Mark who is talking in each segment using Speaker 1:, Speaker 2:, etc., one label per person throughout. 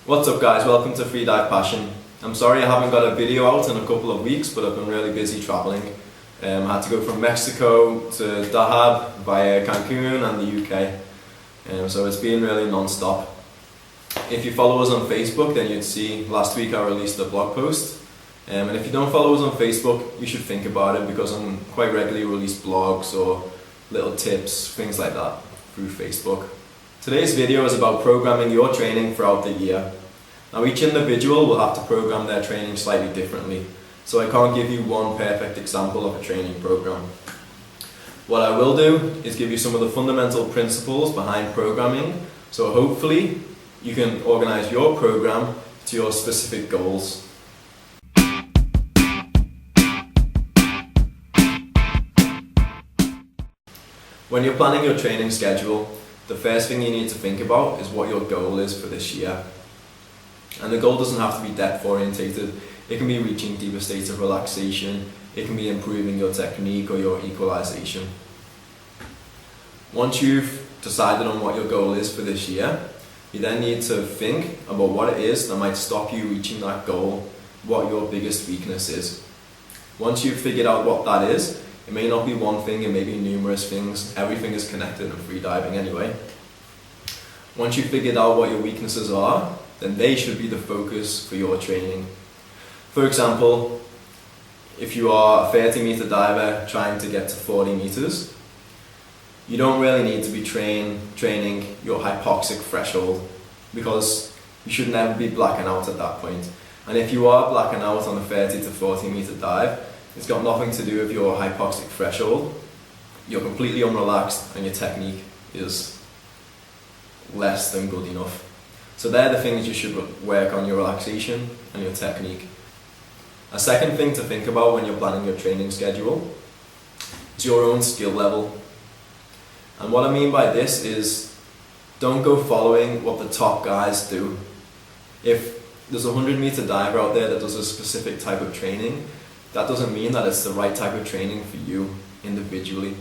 Speaker 1: What's up guys, welcome to Freedive Passion. I'm sorry I haven't got a video out in a couple of weeks, but I've been really busy travelling. I had to go from Mexico to Dahab via Cancun and the UK. So it's been really non-stop. If you follow us on Facebook, then you'd see last week I released a blog post. And if you don't follow us on Facebook, you should think about it, because I'm quite regularly release blogs or little tips, things like that through Facebook. Today's video is about programming your training throughout the year. Now each individual will have to program their training slightly differently, so I can't give you one perfect example of a training program. What I will do is give you some of the fundamental principles behind programming, so hopefully you can organize your program to your specific goals. When you're planning your training schedule, the first thing you need to think about is what your goal is for this year. And the goal doesn't have to be depth orientated. It can be reaching deeper states of relaxation, it can be improving your technique or your equalization. Once you've decided on what your goal is for this year, you then need to think about what it is that might stop you reaching that goal, what your biggest weakness is. Once you've figured out what that is, it may not be one thing, it may be numerous things. Everything is connected in freediving anyway. Once you've figured out what your weaknesses are, then they should be the focus for your training. For example, if you are a 30-meter diver trying to get to 40 meters, you don't really need to be training your hypoxic threshold, because you should never be blacking out at that point. And if you are blacking out on a 30 to 40 meter dive, it's got nothing to do with your hypoxic threshold. You're completely unrelaxed and your technique is less than good enough. So they're the things you should work on, your relaxation and your technique. A second thing to think about when you're planning your training schedule is your own skill level. And what I mean by this is, don't go following what the top guys do. If there's a 100-meter diver out there that does a specific type of training, that doesn't mean that it's the right type of training for you individually.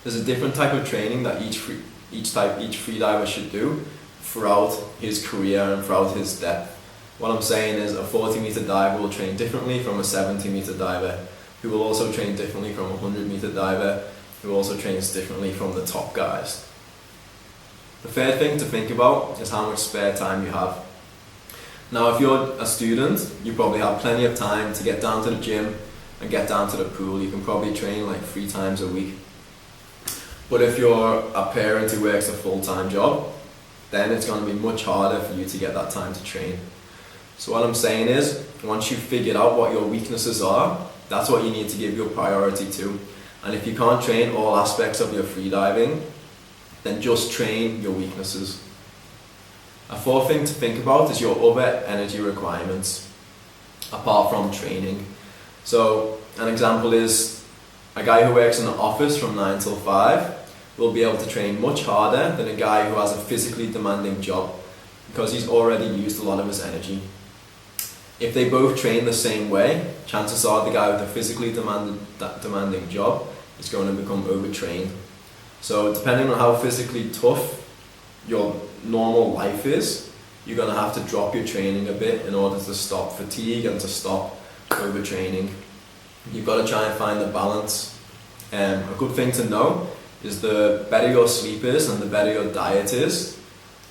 Speaker 1: There's a different type of training that each freediver should do throughout his career and throughout his depth. What I'm saying is, a 40-meter diver will train differently from a 70-meter diver, who will also train differently from a 100-meter diver, who also trains differently from the top guys. The third thing to think about is how much spare time you have. Now if you're a student, you probably have plenty of time to get down to the gym and get down to the pool. You can probably train like 3 times a week. But if you're a parent who works a full-time job, then it's going to be much harder for you to get that time to train. So what I'm saying is, once you've figured out what your weaknesses are, that's what you need to give your priority to. And if you can't train all aspects of your freediving, then just train your weaknesses. A fourth thing to think about is your other energy requirements, apart from training. So an example is, a guy who works in an office from 9 till 5 will be able to train much harder than a guy who has a physically demanding job, because he's already used a lot of his energy. If they both train the same way, chances are the guy with a physically demanding job is going to become overtrained. So depending on how physically tough your normal life is, you're going to have to drop your training a bit in order to stop fatigue and to stop overtraining. You've got to try and find the balance. A good thing to know is, the better your sleep is and the better your diet is,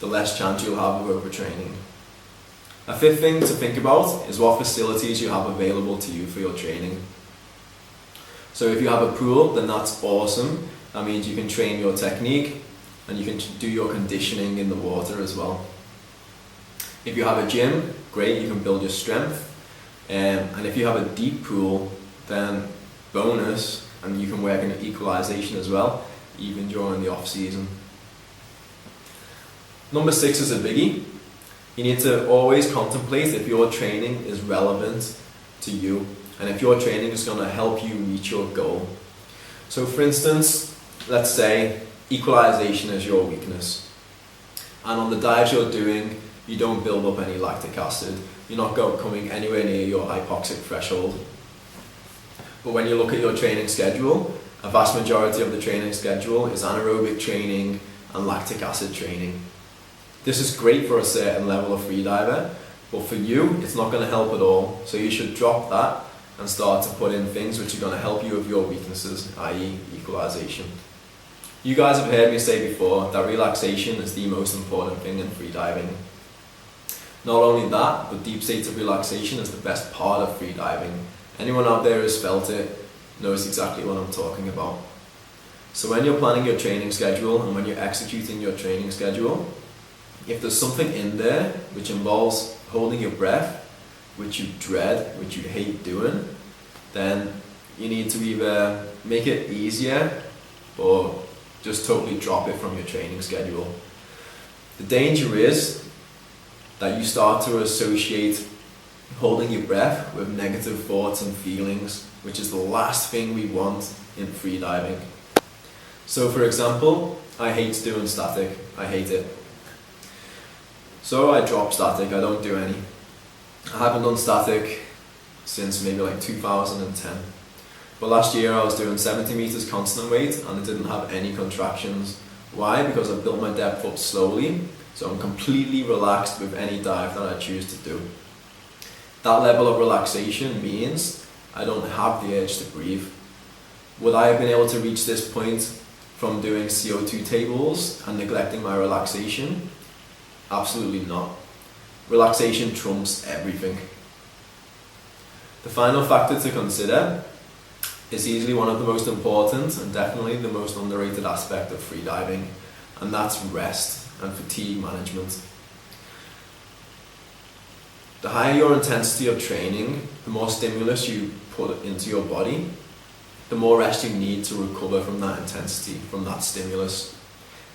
Speaker 1: the less chance you'll have of overtraining. A fifth thing to think about is what facilities you have available to you for your training. So if you have a pool, then that's awesome. That means you can train your technique and you can do your conditioning in the water as well. If you have a gym, great, you can build your strength. And if you have a deep pool, then bonus, and you can work in equalization as well, even during the off season. Number 6 is a biggie. You need to always contemplate if your training is relevant to you, and if your training is going to help you reach your goal. So for instance, let's say equalization is your weakness, and on the dives you're doing, you don't build up any lactic acid, you're not coming anywhere near your hypoxic threshold. But when you look at your training schedule, a vast majority of the training schedule is anaerobic training and lactic acid training. This is great for a certain level of freediver, but for you, it's not going to help at all. So you should drop that and start to put in things which are going to help you with your weaknesses, i.e. equalization. You guys have heard me say before that relaxation is the most important thing in freediving. Not only that, but deep states of relaxation is the best part of freediving. Anyone out there who's felt it knows exactly what I'm talking about. So when you're planning your training schedule and when you're executing your training schedule, if there's something in there which involves holding your breath, which you dread, which you hate doing, then you need to either make it easier or just totally drop it from your training schedule. The danger is that you start to associate holding your breath with negative thoughts and feelings, which is the last thing we want in freediving. So for example, I hate doing static. I hate it. So I drop static, I don't do any. I haven't done static since maybe like 2010. But last year I was doing 70 meters constant weight and I didn't have any contractions. Why? Because I built my depth up slowly, so I'm completely relaxed with any dive that I choose to do. That level of relaxation means I don't have the urge to breathe. Would I have been able to reach this point from doing CO2 tables and neglecting my relaxation? Absolutely not. Relaxation trumps everything. The final factor to consider is easily one of the most important and definitely the most underrated aspect of freediving, and that's rest and fatigue management. The higher your intensity of training, the more stimulus you put into your body, the more rest you need to recover from that intensity, from that stimulus.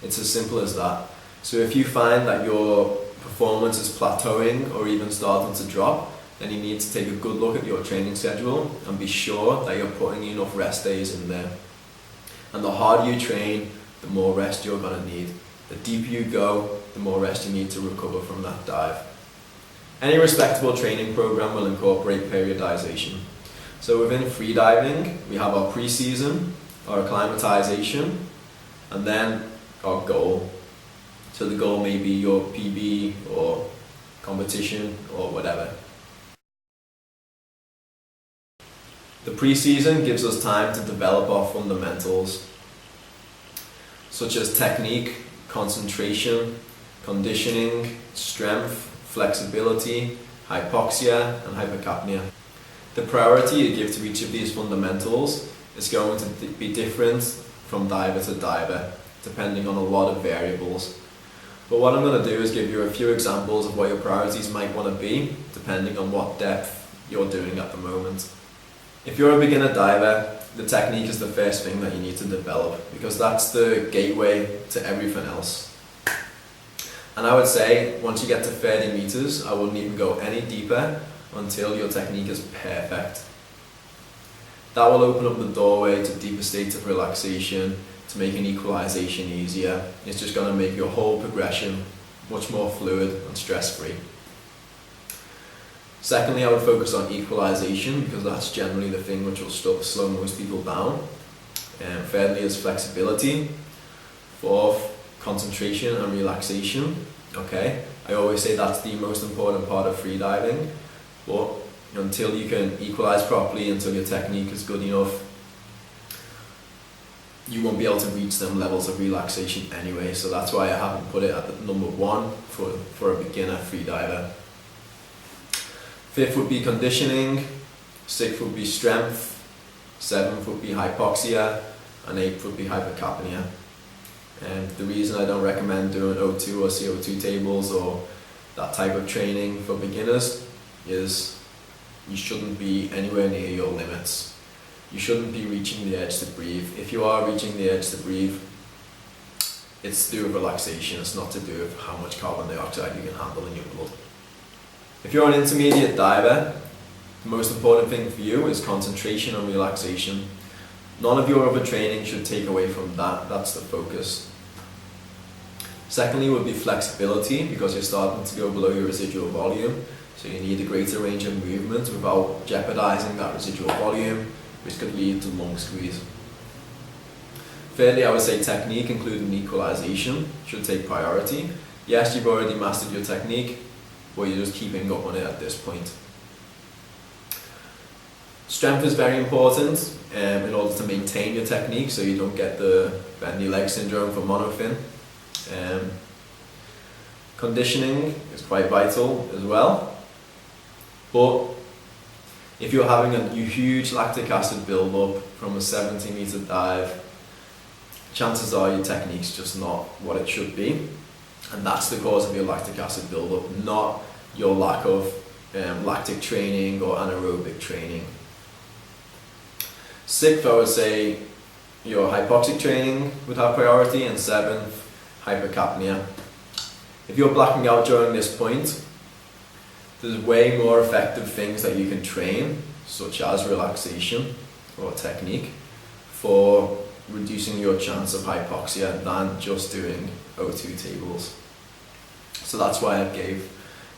Speaker 1: It's as simple as that. So if you find that your performance is plateauing or even starting to drop, then you need to take a good look at your training schedule and be sure that you're putting enough rest days in there. And the harder you train, the more rest you're going to need. The deeper you go, the more rest you need to recover from that dive. Any respectable training program will incorporate periodization. So within freediving, we have our pre-season, our acclimatization, and then our goal. So the goal may be your PB or competition or whatever. The pre-season gives us time to develop our fundamentals, such as technique, concentration, conditioning, strength, flexibility, hypoxia, and hypercapnia. The priority you give to each of these fundamentals is going to be different from diver to diver, depending on a lot of variables. But what I'm going to do is give you a few examples of what your priorities might want to be, depending on what depth you're doing at the moment. If you're a beginner diver, the technique is the first thing that you need to develop, because that's the gateway to everything else. And I would say, once you get to 30 meters, I wouldn't even go any deeper until your technique is perfect. That will open up the doorway to deeper states of relaxation, to make an equalization easier. It's just going to make your whole progression much more fluid and stress-free. Secondly, I would focus on equalization, because that's generally the thing which will slow most people down. Thirdly is flexibility. Fourth, concentration and relaxation. Okay, I always say that's the most important part of freediving, but until you can equalize properly, until your technique is good enough, you won't be able to reach them levels of relaxation anyway. So that's why I haven't put it at the number one for a beginner freediver. Fifth would be conditioning, sixth would be strength, seventh would be hypoxia, and eighth would be hypercapnia. And the reason I don't recommend doing O2 or CO2 tables or that type of training for beginners is you shouldn't be anywhere near your limits. You shouldn't be reaching the edge to breathe. If you are reaching the edge to breathe, it's to do with relaxation, it's not to do with how much carbon dioxide you can handle in your blood. If you're an intermediate diver, the most important thing for you is concentration and relaxation. None of your other training should take away from that, that's the focus. Secondly would be flexibility, because you're starting to go below your residual volume, so you need a greater range of movement without jeopardizing that residual volume, which could lead to lung squeeze. Thirdly, I would say technique, including equalization, should take priority. Yes, you've already mastered your technique, but you're just keeping up on it at this point. Strength is very important in order to maintain your technique so you don't get the bendy leg syndrome from monofin. Conditioning is quite vital as well, but if you're having a huge lactic acid build-up from a 70-meter dive, chances are your technique's just not what it should be, and that's the cause of your lactic acid build-up, not your lack of lactic training or anaerobic training. Sixth, I would say your hypoxic training would have priority, and seventh, hypercapnia. If you're blacking out during this point, there's way more effective things that you can train, such as relaxation or technique, for reducing your chance of hypoxia than just doing O2 tables. So that's why I gave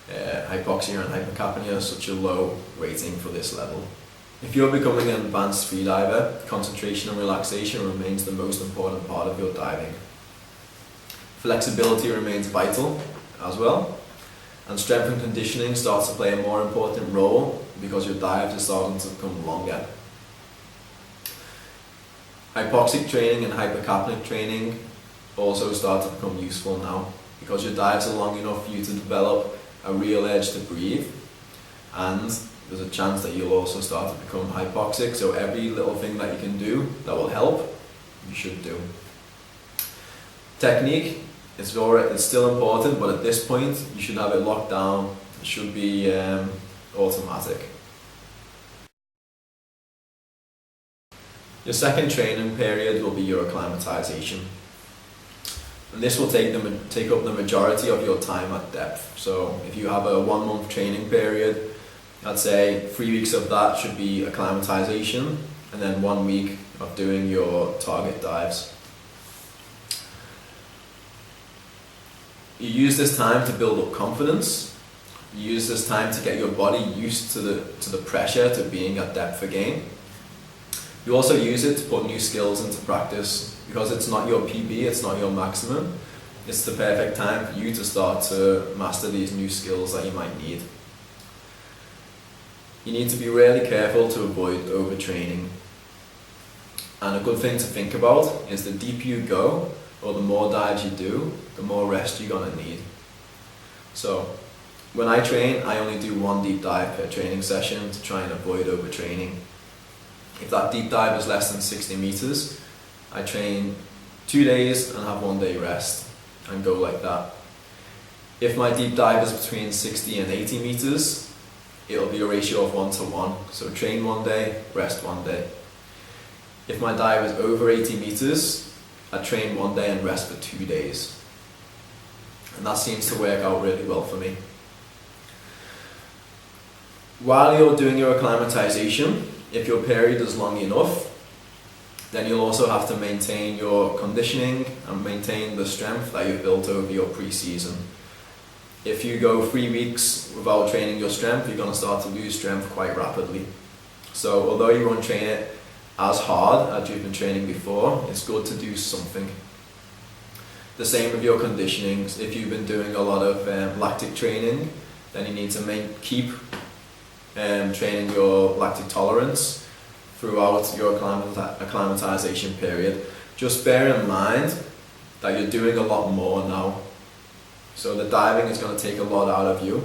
Speaker 1: hypoxia and hypercapnia such a low rating for this level. If you're becoming an advanced freediver, concentration and relaxation remains the most important part of your diving. Flexibility remains vital as well, and strength and conditioning starts to play a more important role because your dives are starting to become longer. Hypoxic training and hypercapnic training also start to become useful now because your dives are long enough for you to develop a real edge to breathe, and there's a chance that you'll also start to become hypoxic, so every little thing that you can do that will help, you should do. Technique, it's still important, but at this point you should have it locked down. It should be automatic. Your second training period will be your acclimatization, and this will take up the majority of your time at depth. So if you have a 1 month training period, I'd say 3 weeks of that should be acclimatization, and then 1 week of doing your target dives. You use this time to build up confidence. You use this time to get your body used to the pressure to being at depth again. You also use it to put new skills into practice because it's not your PB, it's not your maximum. It's the perfect time for you to start to master these new skills that you might need. You need to be really careful to avoid overtraining. And a good thing to think about is the deeper you go, or the more dives you do, the more rest you're gonna need. So when I train, I only do 1 deep dive per training session to try and avoid overtraining. If that deep dive is less than 60 meters, I train 2 days and have 1 day rest and go like that. If my deep dive is between 60 and 80 meters, it'll be a ratio of 1 to 1. So train 1 day, rest 1 day. If my dive is over 80 meters, I train 1 day and rest for 2 days. And that seems to work out really well for me. While you're doing your acclimatization, if your period is long enough, then you'll also have to maintain your conditioning and maintain the strength that you've built over your pre-season. If you go 3 weeks without training your strength, you're going to start to lose strength quite rapidly. So although you won't train it as hard as you've been training before, it's good to do something. The same with your conditioning. If you've been doing a lot of lactic training, then you need to keep training your lactic tolerance throughout your acclimatization period. Just bear in mind that you're doing a lot more now. So the diving is going to take a lot out of you.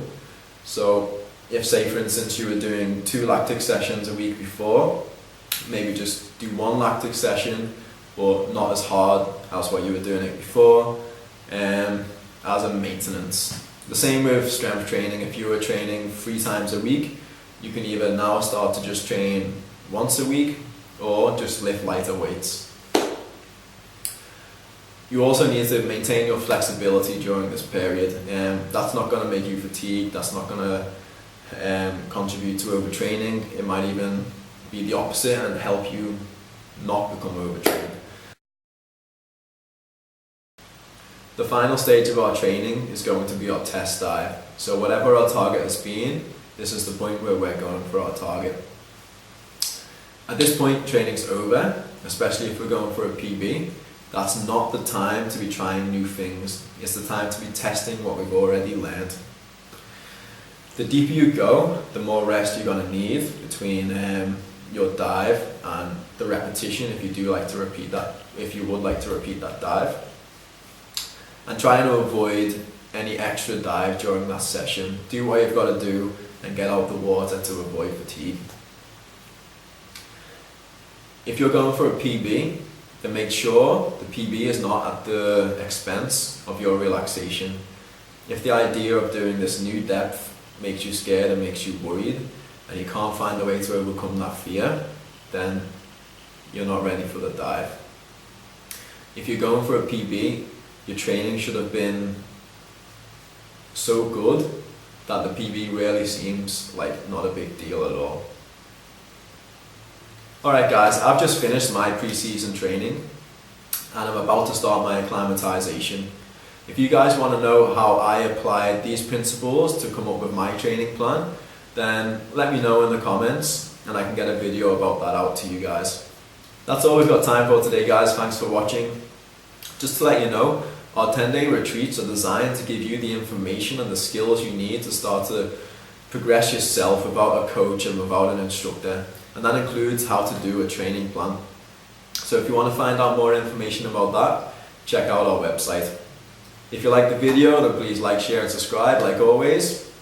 Speaker 1: So if, say for instance, you were doing 2 lactic sessions a week before, maybe just do 1 lactic session, but not as hard as what you were doing it before, as a maintenance. The same with strength training. If you were training 3 times a week, you can either now start to just train once a week or just lift lighter weights. You also need to maintain your flexibility during this period. That's not going to make you fatigued, that's not going to contribute to overtraining. It might even be the opposite and help you not become overtrained. The final stage of our training is going to be our test dive. So whatever our target has been, this is the point where we're going for our target. At this point, training's over, especially if we're going for a PB. That's not the time to be trying new things. It's the time to be testing what we've already learned. The deeper you go, the more rest you're going to need between your dive and the repetition if you would like to repeat that dive. And trying to avoid any extra dive during that session. Do what you've got to do and get out the water to avoid fatigue. If you're going for a PB, then make sure the PB is not at the expense of your relaxation. If the idea of doing this new depth makes you scared and makes you worried, and you can't find a way to overcome that fear, then you're not ready for the dive. If you're going for a PB, your training should have been so good that the PB really seems like not a big deal at all. Alright guys, I've just finished my pre-season training and I'm about to start my acclimatization. If you guys want to know how I applied these principles to come up with my training plan, then let me know in the comments and I can get a video about that out to you guys. That's all we've got time for today guys, thanks for watching. Just to let you know, our 10-day retreats are designed to give you the information and the skills you need to start to progress yourself without a coach and without an instructor. And that includes how to do a training plan. So if you want to find out more information about that, check out our website. If you like the video, then please like, share and subscribe like always.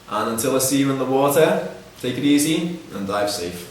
Speaker 1: And until I see you in the water, take it easy and dive safe.